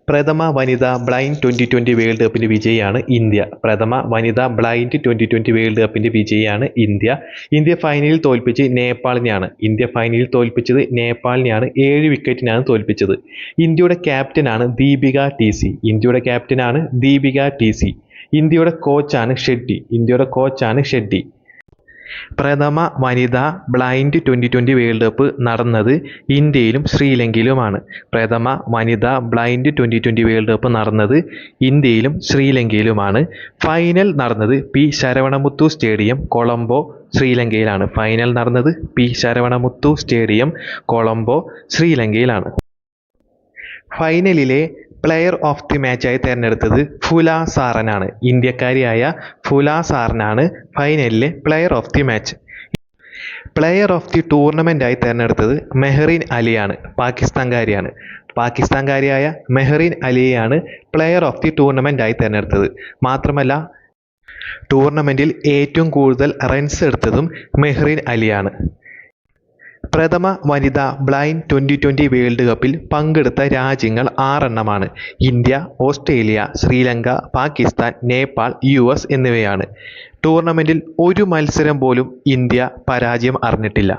പ്രഥമ വനിതാ blind 2020 world കപ്പിൻ്റെ വിജയിയാണ് ഇന്ത്യ. പ്രഥമ വനിതാ ബ്ലൈൻഡ് 2020 വേൾഡ് കപ്പിൻ്റെ വിജയിയാണ് ഇന്ത്യ. ഇന്ത്യ ഫൈനലിൽ തോൽപ്പിച്ച് നേപ്പാളിനെയാണ്. 7 വിക്കറ്റിനാണ് തോൽപ്പിച്ചത്. ഇന്ത്യയുടെ ക്യാപ്റ്റനാണ് ദീപിക ടി.സി. ഇന്ത്യയുടെ കോച്ചാണ് ഷെഡ്ഡി. പ്രഥമ വനിതാ ബ്ലൈൻഡ് 2020 വേൾഡ് കപ്പ് നടന്നത് ഇന്ത്യയിലും ശ്രീലങ്കയിലുമാണ്. ഫൈനൽ നടന്നത് പി ശരവണമുത്തു സ്റ്റേഡിയം, കൊളംബോ, ശ്രീലങ്കയിലാണ്. ഫൈനലിലെ പ്ലെയർ ഓഫ് ദി മാച്ചായി തിരഞ്ഞെടുത്തത് ഫുല സാറനാണ്. ഇന്ത്യക്കാരിയായ ഫുല സാറനാണ് ഫൈനലിലെ player of the match. Player of the ടൂർണമെൻ്റായി തിരഞ്ഞെടുത്തത് മെഹ്റിൻ അലിയാണ്. പാകിസ്ഥാൻകാരിയായ മെഹ്റിൻ അലിയെയാണ് പ്ലെയർ ഓഫ് ദി ടൂർണമെൻ്റായി തിരഞ്ഞെടുത്തത്. മാത്രമല്ല, ടൂർണമെൻറ്റിൽ ഏറ്റവും കൂടുതൽ റൺസ് എടുത്തതും മെഹ്റിൻ അലിയാണ്. പ്രഥമ വനിതാ ബ്ലൈൻഡ് 2020 വേൾഡ് കപ്പിൽ പങ്കെടുത്ത രാജ്യങ്ങൾ 6 India, Australia, Sri Lanka, Pakistan, Nepal, US എന്നിവയാണ്. ടൂർണമെൻറ്റിൽ ഒരു മത്സരം പോലും ഇന്ത്യ പരാജയം അറിഞ്ഞിട്ടില്ല.